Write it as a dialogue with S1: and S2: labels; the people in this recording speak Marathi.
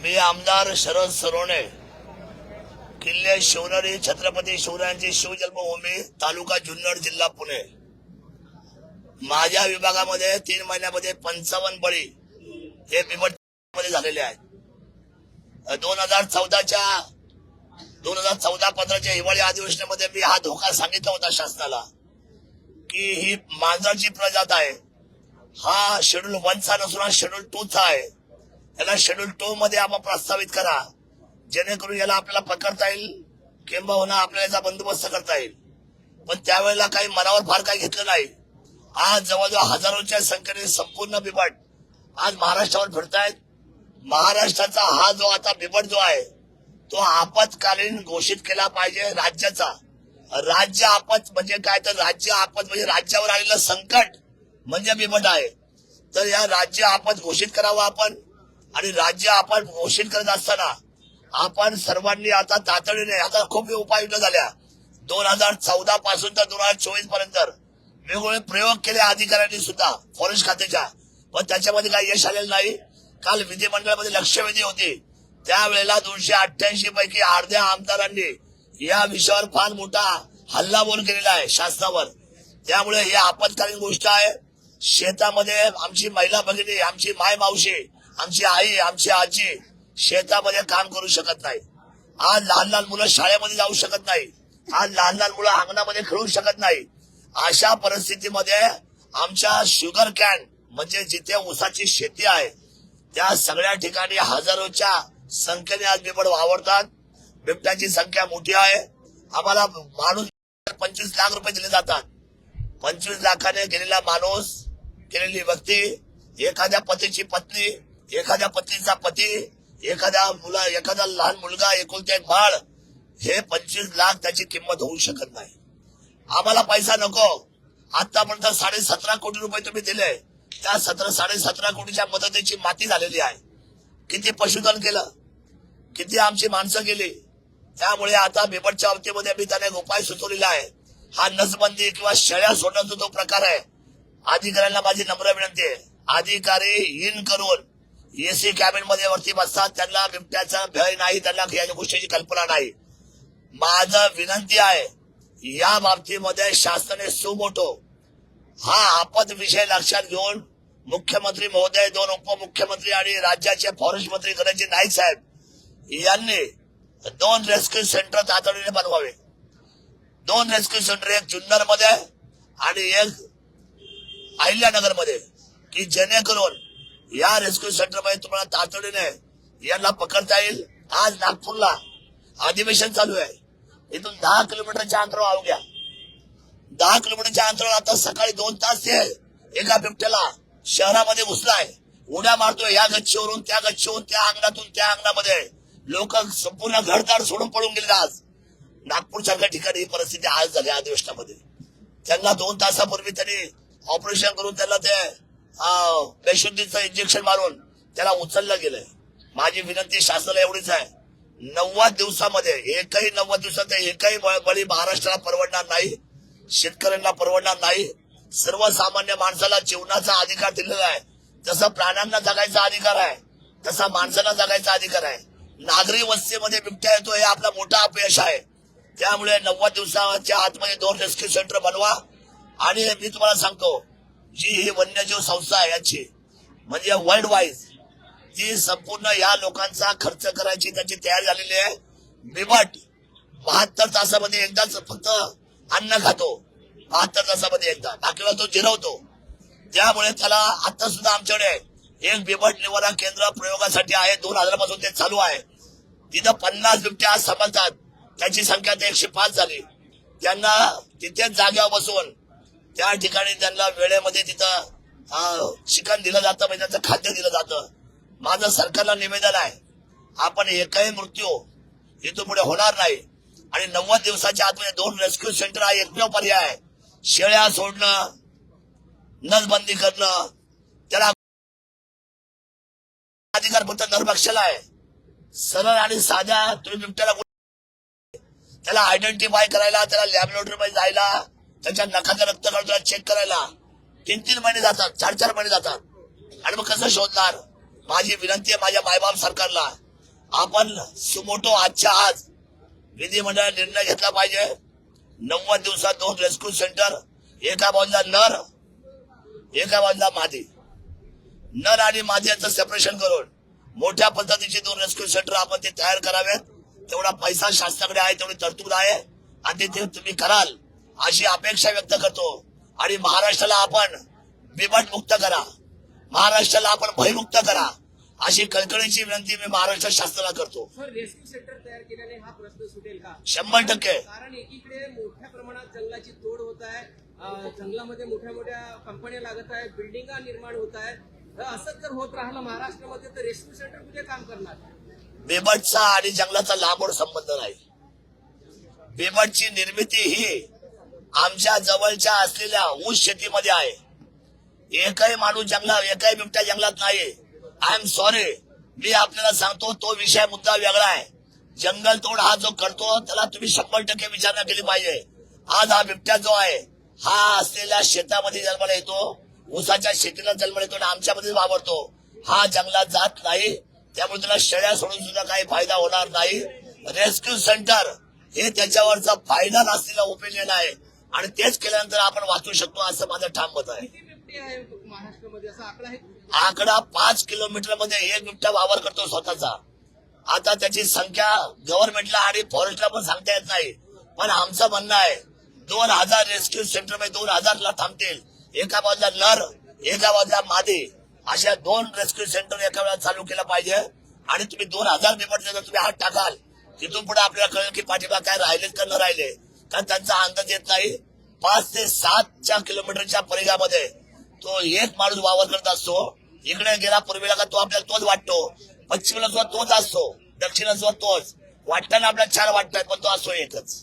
S1: मी आमदार शरद सोनवणे, किल्ले शिवनेरी छत्रपती शिवरायांची शिवजन्मभूमी, तालुका जुन्नर, जिल्हा पुणे। माझ्या विभागामध्ये 3 महिन्यामध्ये 55 बळी हे बिबटमध्ये झालेले आहेत। 2014-15च्या हिवाळी अधिवेशनामध्ये मी हा धोका सांगितला होता शासनाला की ही मांजराची प्रजात आहे, हा शेड्यूल 1चा नसून हा शेड्यूल 2चा आहे। याला शेड्यूल 2 मध्ये आपण प्रस्तावित करा, जेणेकरून याला आपल्याला पकडता येईल किंबहुना आपल्याला याचा बंदोबस्त करता येईल। पण त्यावेळेला काही मनावर फार काही घेतलं नाही। आज जवळजवळ हजारोच्या संख्येने संपूर्ण बिबट आज महाराष्ट्रावर फिरतायत। महाराष्ट्राचा हा जो आता बिबट जो आहे तो आपत्कालीन घोषित केला पाहिजे राज्याचा। राज्य आपत म्हणजे काय, तर राज्य आपत म्हणजे राज्यावर आलेलं संकट म्हणजे बिबट आहे। तर या राज्य आपत घोषित करावं आपण, आणि राज्य आपत घोषित करत असताना आपण सर्वांनी आता तातडीने, आता खूप उपाययोजना झाल्या 2014 पासून तर 2024 पर्यंत वेगवेगळे प्रयोग केले अधिकाऱ्यांनी सुद्धा फॉरेस्ट खात्याच्या, पण त्याच्यामध्ये काही यश आलेलं नाही। काल विधिमंडळामध्ये लक्षवेधी होती, त्यावेळेला 288 पैकी अर्ध्या आमदारांनी या विषयावर फार मोठा हल्लाबोल केलेला आहे शासनावर। त्यामुळे ही आपत्कालीन गोष्ट आहे। शेतामध्ये आमची महिला भगिनी, आमची माय मावशी, आमची आई, आमची आजी शेतामध्ये काम करू शकत नाही। आज लहान लहान मुलं शाळेमध्ये जाऊ शकत नाही। आज लहान लहान मुलं अंगणामध्ये खेळू शकत नाही। अशा परिस्थितीमध्ये आमच्या शुगर कॅन म्हणजे जिथे ऊसाची शेती आहे त्या सगळ्या ठिकाणी हजारोच्या संख्येने आज बिबट वावरतात। बिबट्याची संख्या मोठी आहे। आम्हाला माणूस 25 लाख रुपये दिले जातात। 25 लाखाने गेलेला माणूस, गेलेली व्यक्ती, एखाद्या पतीची पत्नी, एखाद्या पत्नीचा पती, एखादा लहान मुलगा, एकुलते एक बाळ, हे 25 लाख त्याची किंमत होऊ शकत नाही। आम्हाला पैसा नको। आतापर्यंत 17.5 कोटी रुपये तुम्ही दिले, त्या 17.5 कोटीच्या मदतीची माती झालेली आहे। किती पशुधन केलं, किती आमची माणसं गेली। त्यामुळे आता बिबटच्या बाबतीमध्ये मी त्याने एक उपाय सुचवलेला आहे। हा नसबंदी किंवा शेळ्या सोडण्याचा जो प्रकार आहे, अधिकाऱ्यांना माझी नम्र विनंती आहे, अधिकारी इन करून एसी कॅबिन मध्ये वरती बसतात, त्यांना बिबट्याचा भय नाही, त्यांना या गोष्टीची कल्पना नाही। माझं विनंती आहे या बाबतीमध्ये शासनाने सुमोटो हा आपत विषय लक्षात घेऊन मुख्यमंत्री महोदय, 2 उपमुख्यमंत्री आणि राज्याचे फॉरेस्ट मंत्री गणेशजी नाईक साहेब यांनी 2 रेस्क्यू सेंटर तातडीने बनवावे। 2 रेस्क्यू सेंटर, एक जुन्नर मध्ये आणि एक अहिल्यानगर मध्ये, की जेणेकरून या रेस्क्यू सेंटर मध्ये तुम्हाला तातडीने यांना पकडता येईल। आज नागपूरला अधिवेशन चालू आहे, इथून 10 किलोमीटरच्या अंतरावर अवघ्या 10 किलोमीटरच्या अंतरावर आता सकाळी 2 तास ते एका बिबट्याला शहरामध्ये घुसलाय, उड्या मारतोय या गच्चीवरून त्या गच्चीवरून, त्या अंगणातून त्या अंगणामध्ये। लोक संपूर्ण घरदार सोडून पळून गेले। आज नागपूर सारख्या ठिकाणी ही परिस्थिती आज झाली अधिवेशनामध्ये। त्यांना 2 तासापूर्वी त्यांनी ऑपरेशन करून त्यांना ते बेशुद्धीचं इंजेक्शन मारून त्याला उचललं गेलंय। माझी विनंती शासनाला एवढीच आहे, 90 दिवसामध्ये एकही बळी महाराष्ट्राला परवडणार नाही, शेतकऱ्यांना परवडणार नाही। सर्वसामान्य माणसाला जीवनाचा अधिकार दिलेला आहे। जसा प्राण्यांना जगायचा अधिकार आहे तसा माणसाला जगायचा अधिकार आहे। नागरी वस्तीमध्ये बिबट्या येतो हे आपला मोठा अपयश आहे। त्यामुळे 90 दिवसाच्या आतमध्ये 2 रेस्क्यू सेंटर बनवा। आणि मी तुम्हाला सांगतो, जी ही वन्यजीव संस्था आहे याची म्हणजे वर्ल्ड वाईज ती संपूर्ण या लोकांचा खर्च करायची त्याची तयारी झालेली आहे। बिबट 72 तासामध्ये एकदाच फक्त अन्न खातो, 72 तासामध्ये एकदा, बाकीला तो जिरवतो। त्यामुळे त्याला आता सुद्धा आमच्याकडे एक बिबट निवारण केंद्र प्रयोगासाठी आहे, 2000 पासून ते चालू आहे। तिथं 50 बिबट्या समजतात, त्याची संख्या 105 झाली। त्यांना तिथेच जागेवर बसून त्या ठिकाणी त्यांना वेळेमध्ये तिथं चिकन दिलं जातं, म्हणजे त्यांचं खाद्य दिलं जातं। माझं सरकारला निवेदन आहे, आपण एकही मृत्यू इथून पुढे होणार नाही। आणि 90 दिवसाच्या आतमध्ये 2 रेस्क्यू सेंटर हा एकमेव पर्याय आहे। शेळ्या सोडणं, नसबंदी करणं, त्याला अधिकार फक्त नरभक्षाला आहे। सरळ आणि साध्या तुम्ही बिबट्याला त्याला आयडेंटिफाय करायला, त्याला लॅबोरेटरीमध्ये जायला, त्याच्या नखाचं रक्त काढून चेक करायला 3-3 महिने जातात, 4-4 महिने जातात। आणि मग कसं शोधणार? माझी विनंती आहे माझ्या मायबाप सरकारला, आपण सुमोटो आजच्या आज विधिमंडळाने निर्णय घेतला पाहिजे. 90 दिवसात 2 रेस्क्यू सेंटर, एका बाजूला नर, एका बाजूला मादी. नर आणि मादी यांचं सेपरेशन करून मोठ्या पद्धतीचे 2 रेस्क्यू सेंटर आपण ते तयार करावेत. तेवढा पैसा शासनाकडे आहे, तेवढी तरतूद आहे आणि ते तुम्ही कराल अशी अपेक्षा व्यक्त करतो. आणि महाराष्ट्राला आपण बिबट मुक्त करा, महाराष्ट्राला आपण भयमुक्त करा अशी कळकळीची विनंती मी महाराष्ट्र शासनाला करतो.
S2: सर, रेस्क्यू सेंटर तयार केल्याने हा प्रश्न सुटेल का?
S1: 100%.
S2: कारण एकीकडे मोठ्या प्रमाणात जंगलाची तोड होत आहे, जंगलामध्ये मोठ्या मोठ्या कंपन्या लागत आहेत, बिल्डिंगा निर्माण होत आहेत. असंच जर होत राहिलं महाराष्ट्रामध्ये तर रेस्क्यू सेंटर कुठे काम करणार?
S1: बिबटचा आणि जंगलाचा लांबोड संबंध नाही. बिबटची निर्मिती ही आमच्या जवळच्या असलेल्या ऊस शेतीमध्ये आहे. एकही माणूस एकही बिबट्या जंगलात नाही. आय एम सॉरी, मी आपल्याला सांगतो तो विषय मुद्दा वेगळा आहे. जंगल तोड हा जो करतो त्याला तुम्ही 100% विचारणा केली पाहिजे. आज हा बिबट्या जो आहे हा असलेल्या शेतामध्ये जन्माला येतो, ऊसाच्या शेतीला जन्माला येतो आणि आमच्यामध्ये वावरतो. हा जंगलात जात नाही, त्यामुळे त्याला शेळ्या सोडून सुद्धा काही फायदा होणार नाही. रेस्क्यू सेंटर हे त्याच्यावरचा फायदा नसलेला ओपिनियन आहे आणि तेच केल्यानंतर आपण वाचू शकतो असं माझं ठाम मत आहे.
S2: किती बिबटे आहे महाराष्ट्रामध्ये असा आकडा आहे?
S1: आकडा 5 किलोमीटर मध्ये एक बिबट्या वावर करतो स्वतःचा. आता त्याची संख्या गव्हर्नमेंटला आणि फॉरेस्टला पण सांगता येत नाही, पण आमचं म्हणणं आहे 2000 रेस्क्यू सेंटर मध्ये 2000 ला थांबतील. एका बाजूला नर, एका बाजूला मादी, अशा 2 रेस्क्यू सेंटर एका वेळा चालू केलं पाहिजे. आणि तुम्ही 2000 बिबट तुम्ही हात टाकाल, तिथून पुढे आपल्याला कळेल की पाठीमाग काय राहिलेत का न राहिले, कारण त्यांचा अंदाज येत नाही. 5 ते 7 किलोमीटरच्या परिघामध्ये तो एक माणूस वावर करत असतो. इकडे गेला पूर्वेला का तो आपल्याला तोच वाटतो, पश्चिमेला सुद्धा तोच असतो, दक्षिणेला सुद्धा तोच. वाटताना आपल्याला 4 वाटतात पण तो असतो एकच.